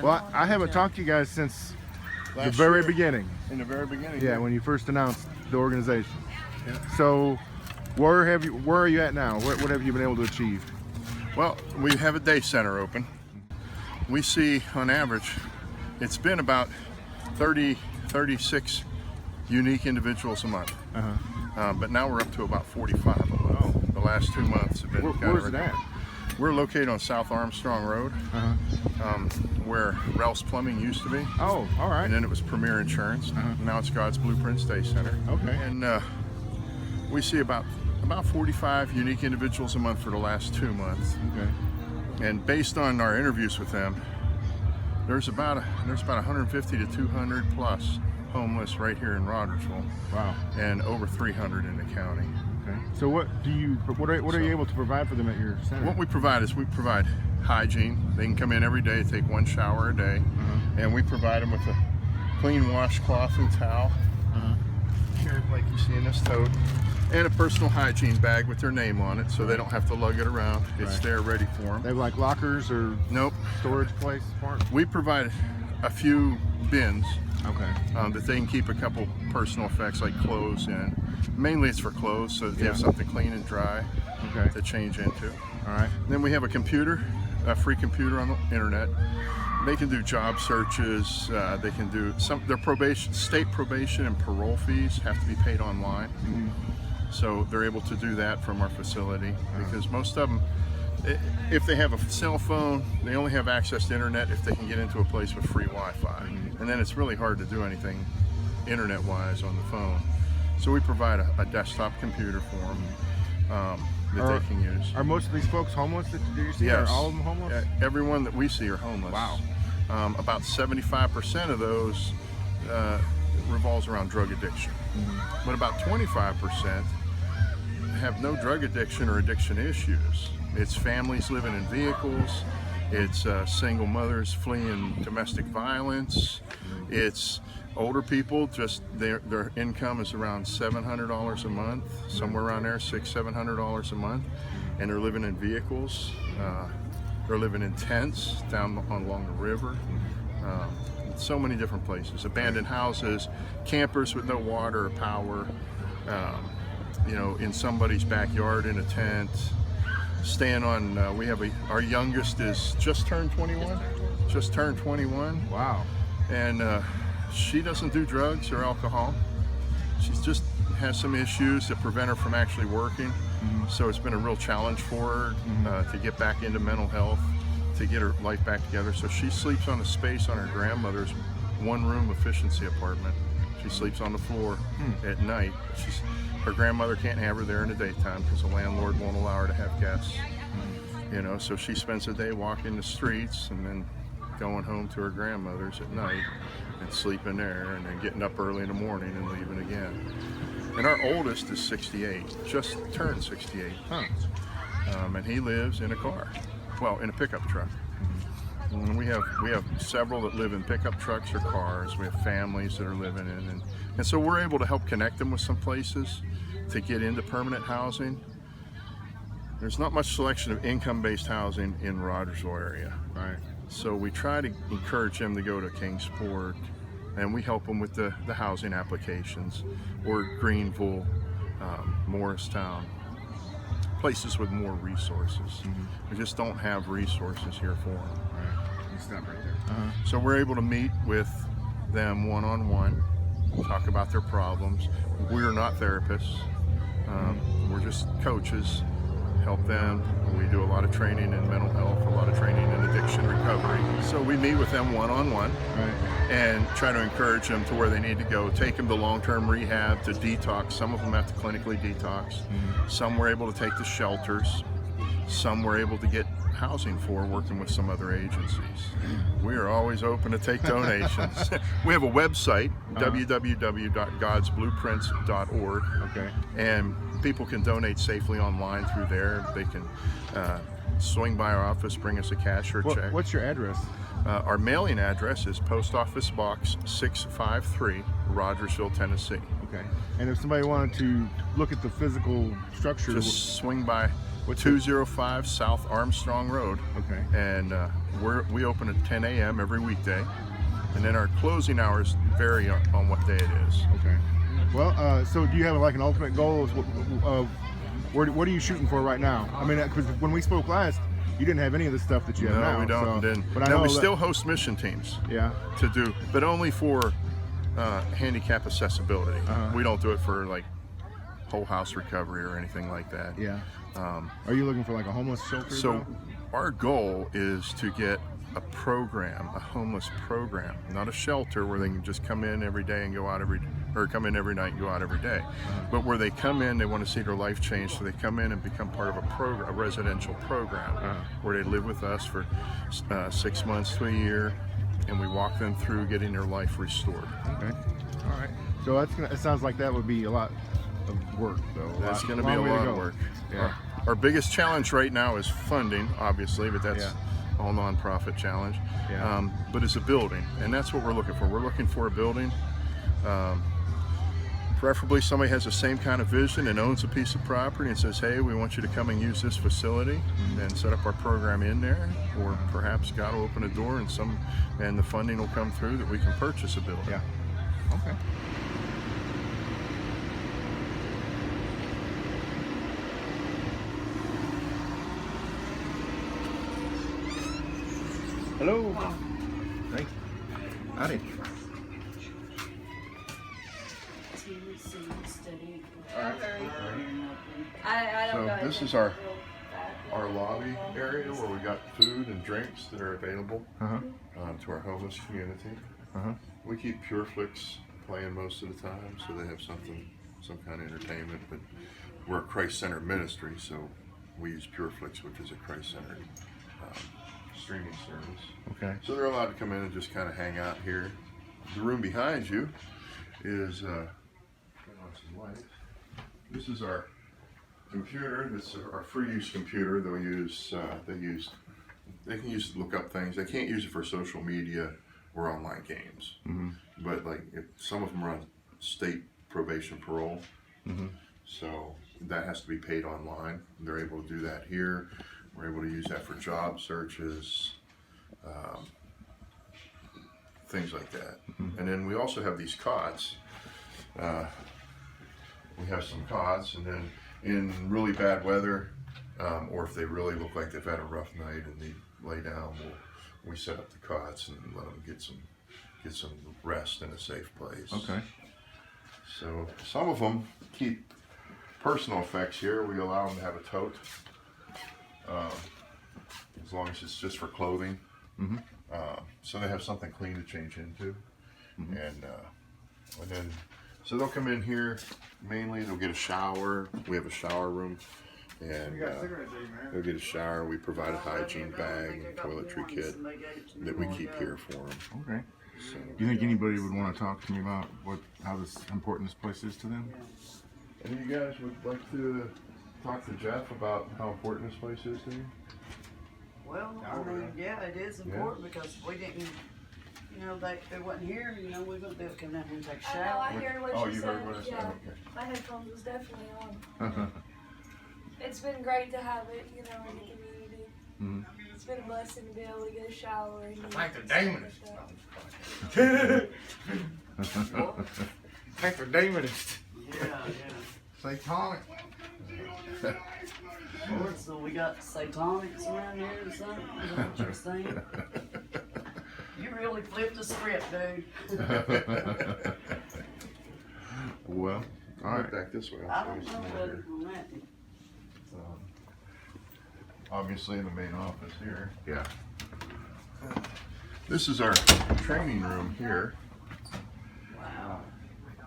Well, I haven't talked to you guys since the Last very year. beginning. In the very beginning. Yeah, when you first announced the organization. Yeah. So, where are you at now? What have you been able to achieve? Well, we have a day center open. We see, on average, it's been about 36 unique individuals a month. But now we're up to about 45 a month. Oh. The last 2 months have been Where's it at? We're located on South Armstrong Road, where Ralph's Plumbing used to be. Oh, all right. And then it was Premier Insurance. Now it's God's Blueprints Day Center. Okay. And we see about 45 unique individuals a month for the last 2 months. Okay. And based on our interviews with them, there's about 150 to 200 plus homeless right here in Rogersville. Wow. And over 300 in the county. Okay. So what are you able to provide for them at your center? What we provide is we provide hygiene. They can come in every day, take 1 shower a day, and we provide them with a clean washcloth and towel, here like you see in this tote, and a personal hygiene bag with their name on it, so they don't have to lug it around. It's there ready for them. They have like lockers or Nope. storage place for it? We provide a few bins Okay. that they can keep a couple personal effects like clothes in. Mainly it's for clothes, so that they have something clean and dry to change into. All right. Then we have a computer, a free computer on the internet. They can do job searches. They can do their state probation and parole fees have to be paid online. So they're able to do that from our facility because most of them, if they have a cell phone, they only have access to internet if they can get into a place with free Wi-Fi. And then it's really hard to do anything internet-wise on the phone. So we provide a desktop computer for them that they can use. Are most of these folks homeless that you see? Yes. Are all of them homeless? Everyone that we see are homeless. Wow. About 75% of those revolves around drug addiction. But about 25% have no drug addiction or addiction issues. It's families living in vehicles. It's single mothers fleeing domestic violence. It's older people, just their income is around $700 a month, somewhere around there, $600–700 a month, and they're living in vehicles. They're living in tents down along the river. So many different places, abandoned houses, campers with no water or power, in somebody's backyard in a tent, staying on, our youngest is just turned 21. Wow. And she doesn't do drugs or alcohol. She just has some issues that prevent her from actually working. So it's been a real challenge for her to get back into mental health, to get her life back together. So she sleeps on a space on her grandmother's 1-room efficiency apartment. She sleeps on the floor at night. Her grandmother can't have her there in the daytime because the landlord won't allow her to have guests. So she spends the day walking the streets and then going home to her grandmother's at night and sleeping there, and then getting up early in the morning and leaving again. And our oldest is 68, just turned 68. And he lives in a car, well, in a pickup truck. And we have several that live in pickup trucks or cars. We have families that are living in, and so we're able to help connect them with some places to get into permanent housing. There's not much selection of income-based housing in Rogersville area. Right. So we try to encourage them to go to Kingsport, and we help them with the housing applications, or Greenville, Morristown, places with more resources. We just don't have resources here for them. Right. You stop right there. So we're able to meet with them one-on-one, talk about their problems. We're not therapists. We're just coaches. Help them. We do a lot of training in mental health, a lot of training in addiction recovery. So we meet with them one-on-one and try to encourage them to where they need to go. Take them to long-term rehab, to detox. Some of them have to clinically detox. Some we're able to take to shelters. Some we're able to get housing for, working with some other agencies. We are always open to take donations. We have a website, www.godsblueprints.org. Okay. And people can donate safely online through there. They can swing by our office, bring us a cash or check. What's your address? Our mailing address is Post Office Box 653, Rogersville, Tennessee. Okay. And if somebody wanted to look at the physical structure, just swing by What's 205 South Armstrong Road. Okay. And we open at 10 a.m. every weekday. And then our closing hours vary on what day it is. Okay. Well, so do you have like an ultimate goal of what are you shooting for right now? I mean, because when we spoke last, you didn't have any of the stuff that you have now. No, we don't. So, Then, but I now know we that, still host mission teams. Yeah. To do, but only for handicap accessibility. We don't do it for like whole house recovery or anything like that. Yeah. Are you looking for like a homeless shelter? So though? our goal is to get a program, a homeless program, not a shelter where they can just come in every day and go out come in every night and go out every day, but where they come in, they want to see their life change, so they come in and become part of a program, a residential program, where they live with us for 6 months to a year, and we walk them through getting their life restored. Okay. All right. So it sounds like that would be a lot of work, though. That's going to be a lot of work. Yeah. Our biggest challenge right now is funding, obviously, but that's all nonprofit challenge. Yeah. But it's a building, and that's what we're looking for. We're looking for a building. Preferably somebody has the same kind of vision and owns a piece of property and says, hey, we want you to come and use this facility and set up our program in there, or perhaps God will open a door and the funding will come through that we can purchase a building. Yeah. Okay. Hello. Thanks. Howdy. So this is our lobby area where we got food and drinks that are available to our homeless community. We keep PureFlix playing most of the time, so they have some kind of entertainment. But we're a Christ-centered ministry, so we use PureFlix, which is a Christ-centered streaming service. Okay. So they're allowed to come in and just kind of hang out here. The room behind you is this is our computer. This is our free-use computer that we use. They can use it to look up things. They can't use it for social media or online games. But like some of them are on state probation parole, so that has to be paid online. They're able to do that here. We're able to use that for job searches, things like that. And then we also have these cots. We have some cots, and then in really bad weather, or if they really look like they've had a rough night and they lay down, we set up the cots and let them get some rest in a safe place. Okay. So some of them keep personal effects here. We allow them to have a tote, as long as it's just for clothing. So they have something clean to change into, and then so they'll come in here. Mainly, they'll get a shower. We have a shower room, and they'll get a shower. We provide a hygiene bag and toiletry kit that we keep here for them. Okay. So, do you think anybody would want to talk to me about how important this place is to them? Any of you guys would like to talk to Jeff about how important this place is to you? Well, I mean, yeah, it is important because we didn't, they wasn't here, we wouldn't be able to come down here and take a I know, shower. I hear what you said. Heard what I said? Yeah, Okay. my headphones was definitely on. It's been great to have it, in the community. It's been a blessing to be able to get a shower. And Thank the demonist. Thank the demonist. Yeah. Satanic. Lord, so we got satanics around here or something? Is that what you're saying? You really flipped the script, dude. Well, all right. Back this way. I I'll don't show know you some what here. on that. Obviously, in the main office here. Yeah. This is our training room here. Wow.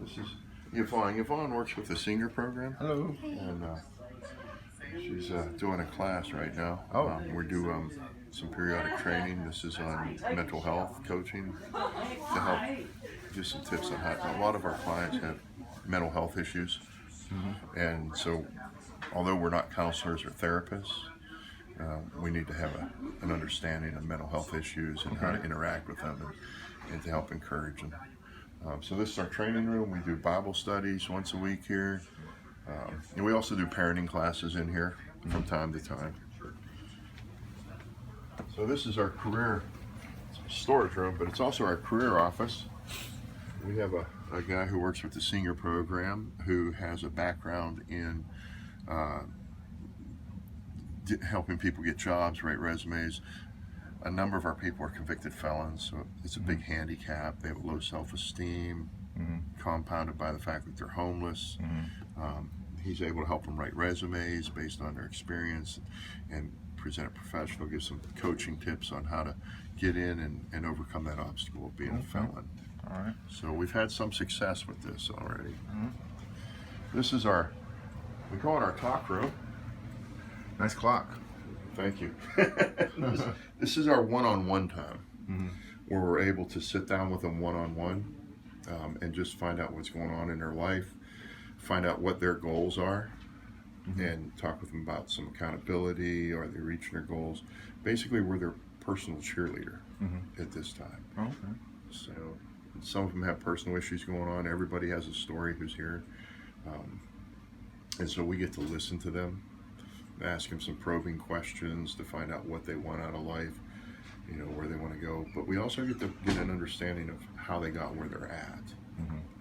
This is Yvonne. Yvonne works with the senior program. Hello. And she's doing a class right now. We do some periodic training. This is on mental health coaching to help give some tips on how a lot of our clients have mental health issues. And so, although we're not counselors or therapists, we need to have an understanding of mental health issues and how to interact with them and to help encourage them. So this is our training room. We do Bible studies once a week here. And we also do parenting classes in here. from time to time. So this is our career storage room, but it's also our career office. We have a guy who works with the senior program who has a background in helping people get jobs, write resumes. A number of our people are convicted felons, so it's a big handicap. They have low self-esteem, compounded by the fact that they're homeless. He's able to help them write resumes based on their experience and present a professional, give some coaching tips on how to get in and overcome that obstacle of being a felon. All right. So we've had some success with this already. This is our, we call it our talk room. Nice clock. Thank you. This is our one-on-one time, where we're able to sit down with them one-on-one and just find out what's going on in their life, find out what their goals are, and talk with them about some accountability. Are they reaching their goals? Basically, we're their personal cheerleader at this time. Okay. So some of them have personal issues going on. Everybody has a story who's here. And so we get to listen to them, ask them some probing questions to find out what they want out of life, you know, where they want to go. But we also get to get an understanding of how they got where they're at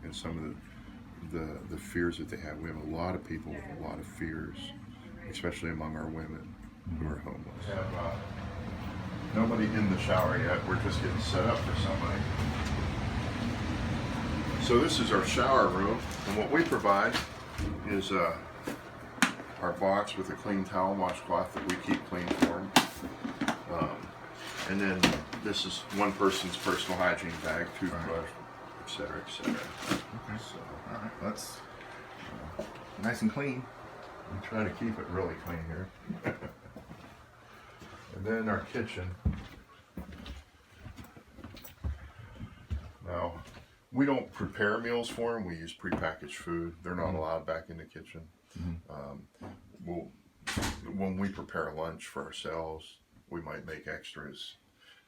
and some of the fears that they have. We have a lot of people with a lot of fears, especially among our women who are homeless. We have nobody in the shower yet. We're just getting set up for somebody. So this is our shower room, and what we provide is our box with a clean towel washcloth that we keep clean for them. And then this is one person's personal hygiene bag, toothbrush, etc., etc. Okay. So All right. That's nice and clean. I'm trying to keep it really clean here. And then our kitchen. Now, we don't prepare meals for them. We use prepackaged food. They're not allowed back in the kitchen. When we prepare lunch for ourselves, we might make extras.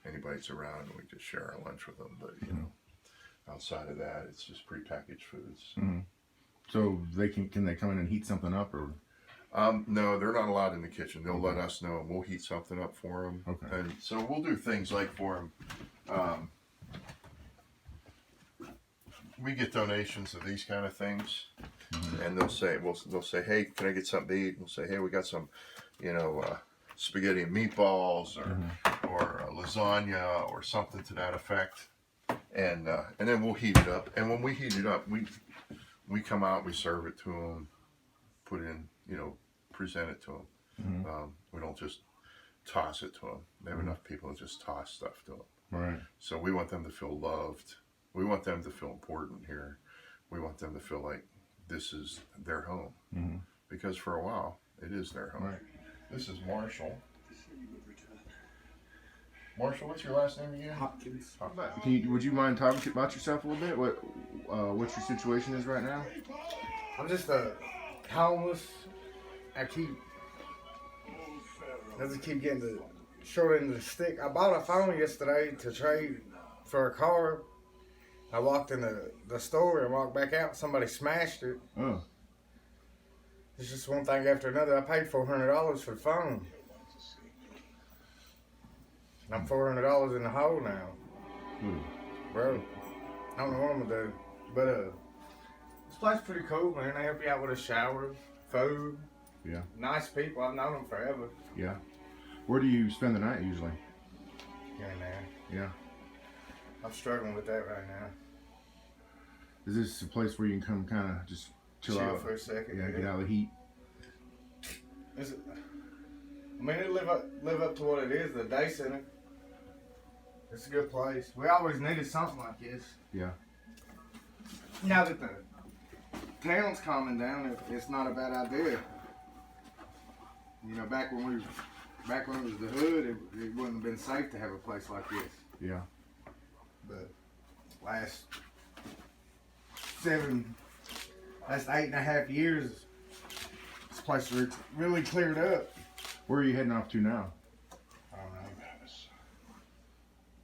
Anybody's around, we just share our lunch with them. But you know, outside of that, it's just prepackaged foods. So they can they come in and heat something up or? No, they're not allowed in the kitchen. They'll let us know, and we'll heat something up for them. Okay. And so we'll do things like for them. We get donations of these kind of things, and they'll say, hey, can I get something to eat? And we'll say, hey, we got some, you know, spaghetti and meatballs or lasagna or something to that effect, and then we'll heat it up. And when we heat it up, we come out, we serve it to them, put in, you know, present it to them. We don't just toss it to them. They have enough people to just toss stuff to them. Right. So we want them to feel loved. We want them to feel important here. We want them to feel like this is their home. Because for a while, it is their home. Right. This is Marshall. Marshall, what's your last name again? Hopkins. Would you mind talking about yourself a little bit? What your situation is right now? I'm just homeless. I just keep getting the short end of the stick. I bought a phone yesterday to trade for a car. I walked in the store and walked back out. Somebody smashed it. Oh. It's just one thing after another. I paid $400 for the phone. And I'm $400 in the hole now. Bro, I don't know what I'm gonna do. But this place is pretty cool, man. They help you out with a shower, food. Yeah. Nice people. I've known them forever. Yeah. Where do you spend the night usually? Here and there. Yeah. I'm struggling with that right now. Is this a place where you can come kind of just chill out for a second? Yeah, get out of the heat. I mean, it live up to what it is. The day center. It's a good place. We always needed something like this. Yeah. Now that the town's calming down, it's not a bad idea. You know, back when it was the hood, it wouldn't have been safe to have a place like this. Yeah. But last 8.5 years, this place really cleared up. Where are you heading off to now? I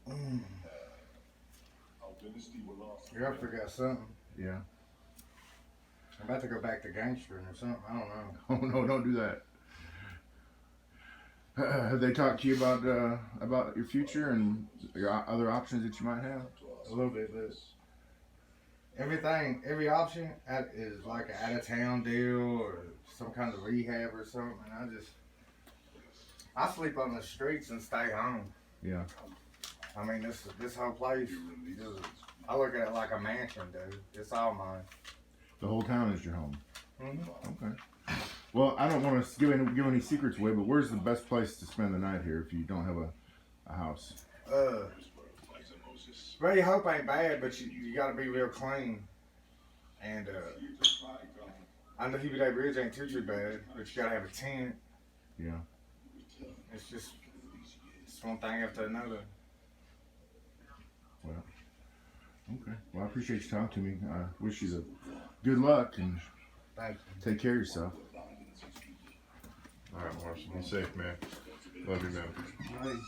don't know. You ever forgot something? Yeah. I'm about to go back to gangstering or something. I don't know. Oh no, don't do that. Have they talked to you about your future and your other options that you might have? A little bit, but every option is like an out of town deal or some kind of rehab or something. I sleep on the streets and stay home. Yeah. I mean, this whole place, I look at it like a mansion, dude. It's all mine. The whole town is your home. Mm-hmm. Okay. Well, I don't want to give any secrets away, but where's the best place to spend the night here if you don't have a house? Ray Hope ain't bad, but you got to be real clean. And I know Hubie Day Bridge ain't too bad, but you got to have a tent. Yeah. It's just one thing after another. Well, okay. Well, I appreciate you talking to me. I wish you the good luck and Thank you. take care of yourself. All right, Marshall. Be safe, man. Love you, man. Hey.